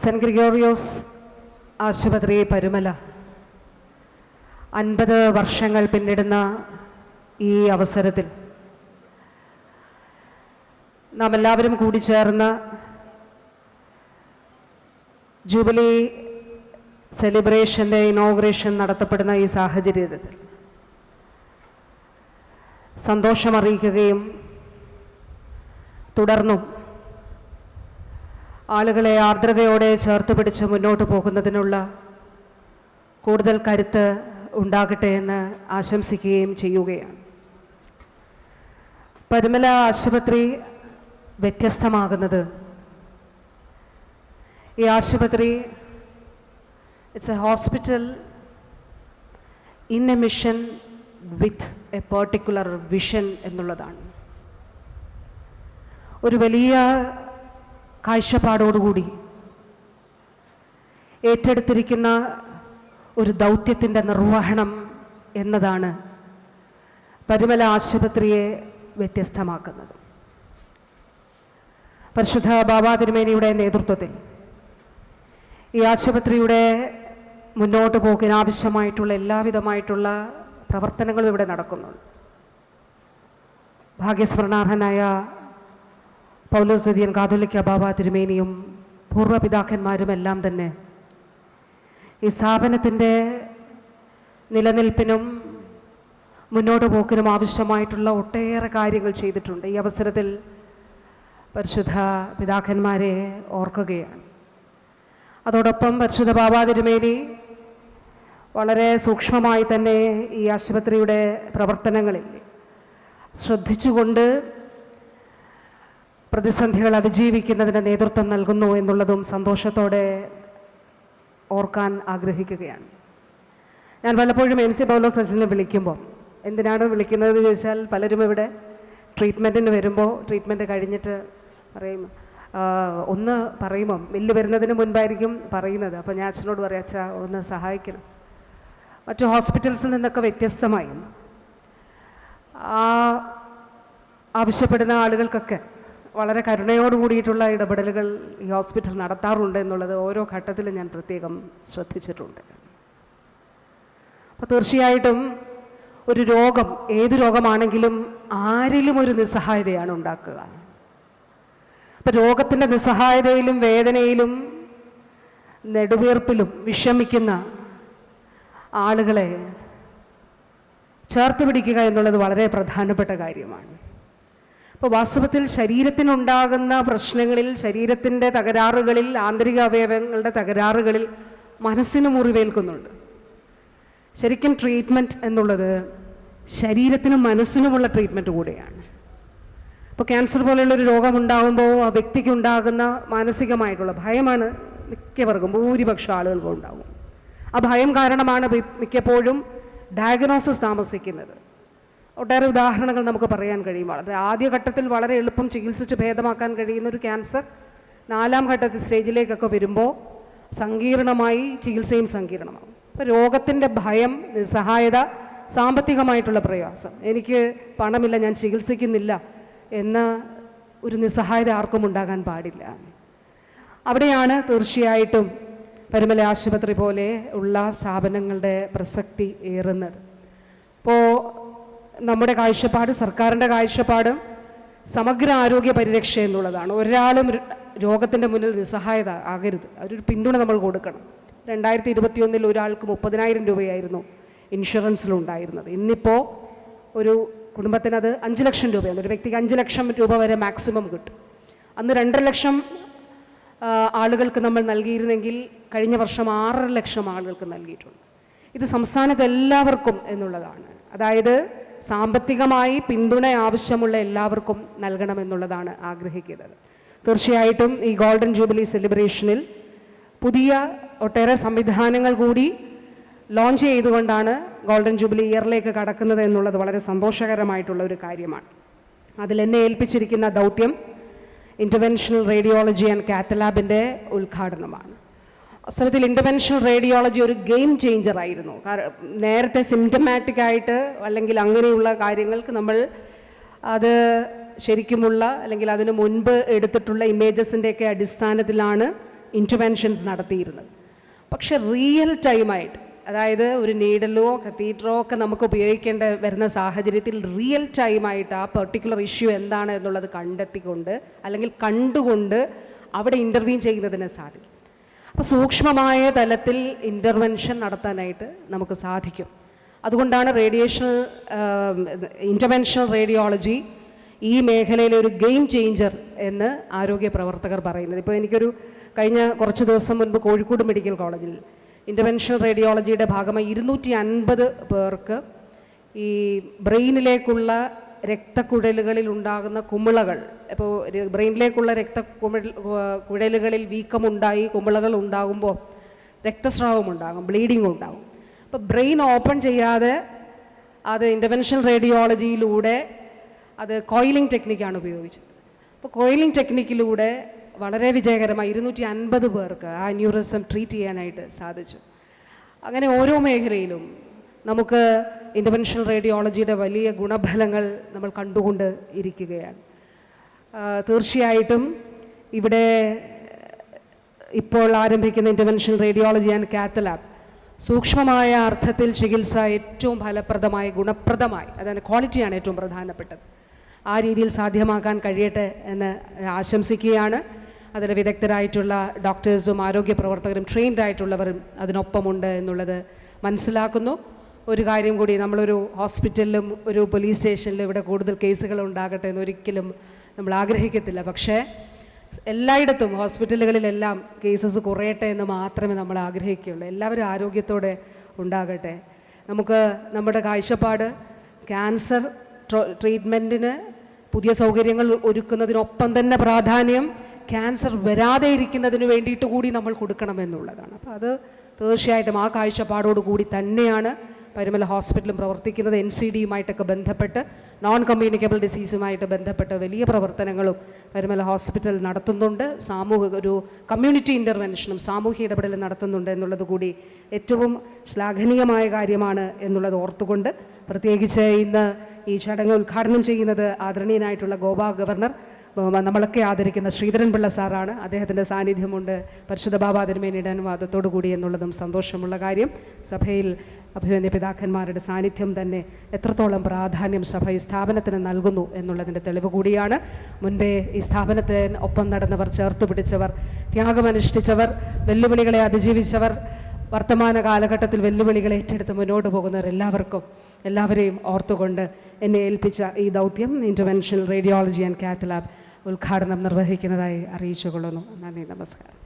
Cent Gregorios ആശുപത്രി പരുമല 50 വർഷങ്ങൾ പിന്നിടുന്ന ഈ അവസരത്തിൽ നാം എല്ലാവരും കൂടി ചേർന്ന് ജൂബിലി സെലിബ്രേഷൻ്റെ ഇനോഗ്രേഷൻ നടത്തപ്പെടുന്ന ഈ സാഹചര്യത്തിൽ സന്തോഷമറിയിക്കുകയും തുടർന്നും ആളുകളെ ആർദ്രതയോടെ ചേർത്ത് പിടിച്ച് മുന്നോട്ട് പോകുന്നതിനുള്ള കൂടുതൽ കരുത്ത് ഉണ്ടാകട്ടെ എന്ന് ആശംസിക്കുകയും ചെയ്യുകയാണ്. പരുമല ആശുപത്രി വ്യത്യസ്തമാകുന്നത് ഈ ആശുപത്രി it's A hospital in A mission with a particular vision എന്നുള്ളതാണ്. ഒരു വലിയ കാഴ്ചപ്പാടോടുകൂടി ഏറ്റെടുത്തിരിക്കുന്ന ഒരു ദൗത്യത്തിൻ്റെ നിർവഹണം എന്നതാണ് പരുമല ആശുപത്രിയെ വ്യത്യസ്തമാക്കുന്നത്. പരിശുദ്ധ ബാബാ തിരുമേനിയുടെ നേതൃത്വത്തിൽ ഈ ആശുപത്രിയുടെ മുന്നോട്ട് പോക്കിന് ആവശ്യമായിട്ടുള്ള എല്ലാവിധമായിട്ടുള്ള പ്രവർത്തനങ്ങളും ഇവിടെ നടക്കുന്നുണ്ട്. ഭാഗ്യസ്മരണാർഹനായ പൗലോസ് ദിദിയൻ കാതോലിക്ക ബാബാ തിരുമേനിയും പൂർവ്വപിതാക്കന്മാരുമെല്ലാം തന്നെ ഈ സ്ഥാപനത്തിൻ്റെ നിലനിൽപ്പിനും മുന്നോട്ട് പോക്കിനും ആവശ്യമായിട്ടുള്ള ഒട്ടേറെ കാര്യങ്ങൾ ചെയ്തിട്ടുണ്ട്. ഈ അവസരത്തിൽ പരിശുദ്ധ പിതാക്കന്മാരെ ഓർക്കുകയാണ്. അതോടൊപ്പം പരിശുദ്ധ ബാബാ തിരുമേനി വളരെ സൂക്ഷ്മമായി തന്നെ ഈ ആശുപത്രിയുടെ പ്രവർത്തനങ്ങളിൽ ശ്രദ്ധിച്ചുകൊണ്ട് പ്രതിസന്ധികൾ അതിജീവിക്കുന്നതിന് നേതൃത്വം നൽകുന്നു എന്നുള്ളതും സന്തോഷത്തോടെ ഓർക്കാൻ ആഗ്രഹിക്കുകയാണ്. ഞാൻ പലപ്പോഴും MC പൗലോസ് അച്ഛനെ വിളിക്കുമ്പോൾ എന്തിനാണ് വിളിക്കുന്നതെന്ന് ചോദിച്ചാൽ പലരും ഇവിടെ ട്രീറ്റ്മെൻറ്റിന് വരുമ്പോൾ ട്രീറ്റ്മെൻറ്റ് കഴിഞ്ഞിട്ട് പറയും ഒന്ന് പറയുമ്പം ബില്ല് വരുന്നതിന് മുൻപായിരിക്കും പറയുന്നത്. അപ്പോൾ ഞാൻ അച്ഛനോട് പറയാം, അച്ഛാ ഒന്ന് സഹായിക്കണം. മറ്റു ഹോസ്പിറ്റൽസിൽ നിന്നൊക്കെ വ്യത്യസ്തമായും ആവശ്യപ്പെടുന്ന ആളുകൾക്കൊക്കെ വളരെ കരുണയോട് കൂടിയിട്ടുള്ള ഇടപെടലുകൾ ഈ ഹോസ്പിറ്റൽ നടത്താറുണ്ട് എന്നുള്ളത് ഓരോ ഘട്ടത്തിലും ഞാൻ പ്രത്യേകം ശ്രദ്ധിച്ചിട്ടുണ്ട്. അപ്പോൾ തീർച്ചയായിട്ടും ഒരു രോഗം, ഏത് രോഗമാണെങ്കിലും ആരിലും ഒരു നിസ്സഹായതയാണ് ഉണ്ടാക്കുക. അപ്പം രോഗത്തിൻ്റെ നിസ്സഹായതയിലും വേദനയിലും നെടുവീർപ്പിലും വിഷമിക്കുന്ന ആളുകളെ ചേർത്ത് പിടിക്കുക എന്നുള്ളത് വളരെ പ്രധാനപ്പെട്ട കാര്യമാണ്. അപ്പോൾ വാസ്തവത്തിൽ ശരീരത്തിനുണ്ടാകുന്ന പ്രശ്നങ്ങളിൽ, ശരീരത്തിൻ്റെ തകരാറുകളിൽ, ആന്തരിക അവയവങ്ങളുടെ തകരാറുകളിൽ മനസ്സിന് മുറിവേൽക്കുന്നുണ്ട്. ശരിക്കും ട്രീറ്റ്മെൻറ്റ് എന്നുള്ളത് ശരീരത്തിനും മനസ്സിനുമുള്ള ട്രീറ്റ്മെൻറ്റ് കൂടെയാണ്. ഇപ്പോൾ ക്യാൻസർ പോലെയുള്ളൊരു രോഗമുണ്ടാകുമ്പോൾ ആ വ്യക്തിക്ക് ഉണ്ടാകുന്ന മാനസികമായിട്ടുള്ള ഭയമാണ് മിക്കവർക്കും, ഭൂരിപക്ഷം ആളുകൾക്കും ഉണ്ടാകും. ആ ഭയം കാരണമാണ് മിക്കപ്പോഴും ഡയഗ്നോസിസ് താമസിക്കുന്നത്. ഒട്ടേറെ ഉദാഹരണങ്ങൾ നമുക്ക് പറയാൻ കഴിയും. വളരെ ആദ്യഘട്ടത്തിൽ വളരെ എളുപ്പം ചികിത്സിച്ച് ഭേദമാക്കാൻ കഴിയുന്ന ഒരു ക്യാൻസർ 4ാം ഘട്ടത്തിൽ സ്റ്റേജിലേക്കൊക്കെ വരുമ്പോൾ സങ്കീർണമായി, ചികിത്സയും സങ്കീർണമാകും. അപ്പോൾ രോഗത്തിൻ്റെ ഭയം, നിസ്സഹായത, സാമ്പത്തികമായിട്ടുള്ള പ്രയാസം, എനിക്ക് പണമില്ല, ഞാൻ ചികിത്സിക്കുന്നില്ല എന്ന ഒരു നിസ്സഹായത ആർക്കും ഉണ്ടാകാൻ പാടില്ല. അവിടെയാണ് തീർച്ചയായിട്ടും പരുമല ആശുപത്രി പോലെ ഉള്ള സ്ഥാപനങ്ങളുടെ പ്രസക്തി ഏറുന്നത്. ഇപ്പോൾ നമ്മുടെ കാഴ്ചപ്പാട്, സർക്കാരിൻ്റെ കാഴ്ചപ്പാടും സമഗ്ര ആരോഗ്യ പരിരക്ഷ എന്നുള്ളതാണ്. ഒരാളും രോഗത്തിൻ്റെ മുന്നിൽ നിസ്സഹായത ആകരുത്, അവരൊരു പിന്തുണ നമ്മൾ കൊടുക്കണം. 2021 ഒരാൾക്ക് 30,000 രൂപയായിരുന്നു ഇൻഷുറൻസിലുണ്ടായിരുന്നത്. ഇന്നിപ്പോൾ ഒരു കുടുംബത്തിന് അത് 5 ലക്ഷം രൂപയാണ്. ഒരു വ്യക്തിക്ക് 5 ലക്ഷം രൂപ വരെ മാക്സിമം കിട്ടും. അന്ന് 2.5 ലക്ഷം ആളുകൾക്ക് നമ്മൾ നൽകിയിരുന്നെങ്കിൽ കഴിഞ്ഞ വർഷം 6.5 ലക്ഷം ആളുകൾക്ക് നൽകിയിട്ടുണ്ട്. ഇത് സംസ്ഥാനത്ത് എല്ലാവർക്കും എന്നുള്ളതാണ്. അതായത് സാമ്പത്തികമായി പിന്തുണ ആവശ്യമുള്ള എല്ലാവർക്കും നൽകണമെന്നുള്ളതാണ് ആഗ്രഹിക്കുന്നത്. തീർച്ചയായിട്ടും ഈ ഗോൾഡൻ ജൂബിലി സെലിബ്രേഷനിൽ പുതിയ ഒട്ടേറെ സംവിധാനങ്ങൾ കൂടി ലോഞ്ച് ചെയ്തുകൊണ്ടാണ് ഗോൾഡൻ ജൂബിലി ഇയറിലേക്ക് കടക്കുന്നത് എന്നുള്ളത് വളരെ സന്തോഷകരമായിട്ടുള്ള ഒരു കാര്യമാണ്. അതിൽ എന്നെ ഏൽപ്പിച്ചിരിക്കുന്ന ദൗത്യം ഇൻ്റർവെൻഷണൽ റേഡിയോളജി ആൻഡ് കാത്തലാബിൻ്റെ ഉദ്ഘാടനമാണ്. വാസ്തവത്തിൽ ഇൻ്റർവെൻഷണൽ റേഡിയോളജി ഒരു ഗെയിം ചേഞ്ചർ ആയിരുന്നു. നേരത്തെ സിംറ്റമാറ്റിക് ആയിട്ട് അല്ലെങ്കിൽ അങ്ങനെയുള്ള കാര്യങ്ങൾക്ക് നമ്മൾ അത് ശരിക്കുമുള്ള അല്ലെങ്കിൽ അതിന് മുൻപ് എടുത്തിട്ടുള്ള ഇമേജസിൻ്റെയൊക്കെ അടിസ്ഥാനത്തിലാണ് ഇൻ്റർവെൻഷൻസ് നടത്തിയിരുന്നത്. പക്ഷെ റിയൽ ടൈമായിട്ട്, അതായത് ഒരു നീഡലോ കത്തീറ്ററോ ഒക്കെ നമുക്ക് ഉപയോഗിക്കേണ്ട വരുന്ന സാഹചര്യത്തിൽ റിയൽ ടൈമായിട്ട് ആ പെർട്ടിക്കുലർ ഇഷ്യൂ എന്താണ് എന്നുള്ളത് കണ്ടെത്തിക്കൊണ്ട് അല്ലെങ്കിൽ കണ്ടുകൊണ്ട് അവിടെ ഇൻ്റർവീൻ ചെയ്യുന്നതിന് സാധിക്കും. അപ്പോൾ സൂക്ഷ്മമായ തലത്തിൽ ഇൻ്റർവെൻഷൻ നടത്താനായിട്ട് നമുക്ക് സാധിക്കും. അതുകൊണ്ടാണ് ഇൻ്റർവെൻഷണൽ റേഡിയോളജി ഈ മേഖലയിലെ ഒരു ഗെയിം ചേഞ്ചർ എന്ന് ആരോഗ്യ പ്രവർത്തകർ പറയുന്നത്. ഇപ്പോൾ എനിക്കൊരു കഴിഞ്ഞ കുറച്ച് ദിവസം മുൻപ് കോഴിക്കോട് മെഡിക്കൽ കോളേജിൽ ഇൻ്റർവെൻഷണൽ റേഡിയോളജിയുടെ ഭാഗമായി 250 പേർക്ക് ഈ ബ്രെയിനിലേക്കുള്ള രക്തക്കുഴലുകളിൽ ഉണ്ടാകുന്ന കുമിളകൾ, ഇപ്പോൾ ബ്രെയിനിലേക്കുള്ള കുഴലുകളിൽ വീക്കമുണ്ടായി കുമിളകൾ ഉണ്ടാകുമ്പോൾ രക്തസ്രാവം ഉണ്ടാകും, ബ്ലീഡിങ് ഉണ്ടാകും. അപ്പോൾ ബ്രെയിൻ ഓപ്പൺ ചെയ്യാതെ അത് ഇൻ്റർവെൻഷണൽ റേഡിയോളജിയിലൂടെ അത് കോയിലിംഗ് ടെക്നിക്കാണ് ഉപയോഗിച്ചത്. അപ്പോൾ കോയിലിംഗ് ടെക്നിക്കിലൂടെ വളരെ വിജയകരമായി 250 പേർക്ക് ആ ന്യൂറിസം ട്രീറ്റ് ചെയ്യാനായിട്ട് സാധിച്ചു. അങ്ങനെ ഓരോ മേഖലയിലും നമുക്ക് ഇൻ്റർവെൻഷണൽ റേഡിയോളജിയുടെ വലിയ ഗുണഫലങ്ങൾ നമ്മൾ കണ്ടുകൊണ്ട് ഇരിക്കുകയാണ്. തീർച്ചയായിട്ടും ഇവിടെ ഇപ്പോൾ ആരംഭിക്കുന്ന interventional radiology and cath lab സൂക്ഷ്മമായ അർത്ഥത്തിൽ ചികിത്സ ഏറ്റവും ഫലപ്രദമായി ഗുണപ്രദമായി, അതായത് ക്വാളിറ്റിയാണ് ഏറ്റവും പ്രധാനപ്പെട്ടത്, ആ രീതിയിൽ സാധ്യമാക്കാൻ കഴിയട്ടെ എന്ന് ആശംസിക്കുകയാണ്. അതിൽ വിദഗ്ധരായിട്ടുള്ള ഡോക്ടേഴ്സും ആരോഗ്യ പ്രവർത്തകരും ട്രെയിൻഡ് ആയിട്ടുള്ളവരും അതിനൊപ്പമുണ്ട് എന്നുള്ളത് മനസ്സിലാക്കുന്നു. ഒരു കാര്യം കൂടി, നമ്മളൊരു ഹോസ്പിറ്റലിലും ഒരു പോലീസ് സ്റ്റേഷനിലും ഇവിടെ കൂടുതൽ കേസുകൾ ഉണ്ടാകട്ടെ എന്നൊരിക്കലും നമ്മൾ ആഗ്രഹിക്കത്തില്ല. പക്ഷേ എല്ലായിടത്തും ഹോസ്പിറ്റലുകളിലെല്ലാം കേസസ് കുറയട്ടെ എന്ന് മാത്രമേ നമ്മൾ ആഗ്രഹിക്കുകയുള്ളൂ. എല്ലാവരും ആരോഗ്യത്തോടെ ഉണ്ടാകട്ടെ. നമുക്ക് നമ്മുടെ കാഴ്ചപ്പാട് ക്യാൻസർ ട്രീറ്റ്മെൻറ്റിന് പുതിയ സൗകര്യങ്ങൾ ഒരുക്കുന്നതിനൊപ്പം തന്നെ പ്രാധാന്യം ക്യാൻസർ വരാതെ ഇരിക്കുന്നതിന് വേണ്ടിയിട്ട് കൂടി നമ്മൾ കൊടുക്കണമെന്നുള്ളതാണ്. അപ്പോൾ അത് തീർച്ചയായിട്ടും ആ കാഴ്ചപ്പാടോടുകൂടി തന്നെയാണ് പരുമല ഹോസ്പിറ്റലും പ്രവർത്തിക്കുന്നത്. NCDയുമായിട്ടൊക്കെ ബന്ധപ്പെട്ട് നോൺ കമ്മ്യൂണിക്കബിൾ ഡിസീസുമായിട്ട് ബന്ധപ്പെട്ട് വലിയ പ്രവർത്തനങ്ങളും പരുമല ഹോസ്പിറ്റൽ നടത്തുന്നുണ്ട്. ഒരു കമ്മ്യൂണിറ്റി ഇൻ്റർവെൻഷനും സാമൂഹ്യ ഇടപെടലും നടത്തുന്നുണ്ട് എന്നുള്ളത് കൂടി ഏറ്റവും ശ്ലാഘനീയമായ കാര്യമാണ് എന്നുള്ളത് ഓർത്തുകൊണ്ട്, പ്രത്യേകിച്ച് ഇന്ന് ഈ ചടങ്ങ് ഉദ്ഘാടനം ചെയ്യുന്നത് ആദരണീയനായിട്ടുള്ള ഗോവ ഗവർണർ നമ്മളൊക്കെ ആദരിക്കുന്ന ശ്രീധരൻപിള്ള സാറാണ്. അദ്ദേഹത്തിൻ്റെ സാന്നിധ്യമുണ്ട് പരിശുദ്ധ ബാബ തിരുമേനിയുടെ അനുവാദത്തോടു കൂടി എന്നുള്ളതും സന്തോഷമുള്ള കാര്യം. സഭയിൽ അഭിവന്യ പിതാക്കന്മാരുടെ സാന്നിധ്യം തന്നെ എത്രത്തോളം പ്രാധാന്യം സഭ ഈ സ്ഥാപനത്തിന് നൽകുന്നു എന്നുള്ളതിൻ്റെ തെളിവ് കൂടിയാണ്. മുൻപേ ഈ സ്ഥാപനത്തിന് ഒപ്പം നടന്നവർ, ചേർത്ത് പിടിച്ചവർ, ത്യാഗമനുഷ്ഠിച്ചവർ, വെല്ലുവിളികളെ അതിജീവിച്ചവർ, വർത്തമാന കാലഘട്ടത്തിൽ വെല്ലുവിളികളെ ഏറ്റെടുത്ത് മുന്നോട്ട് എല്ലാവരെയും ഓർത്തുകൊണ്ട് എന്നെ ഏൽപ്പിച്ച ഈ ദൗത്യം interventional radiology and cath lab ഉദ്ഘാടനം നിർവഹിക്കുന്നതായി അറിയിച്ചുകൊള്ളുന്നു. നന്ദി, നമസ്കാരം.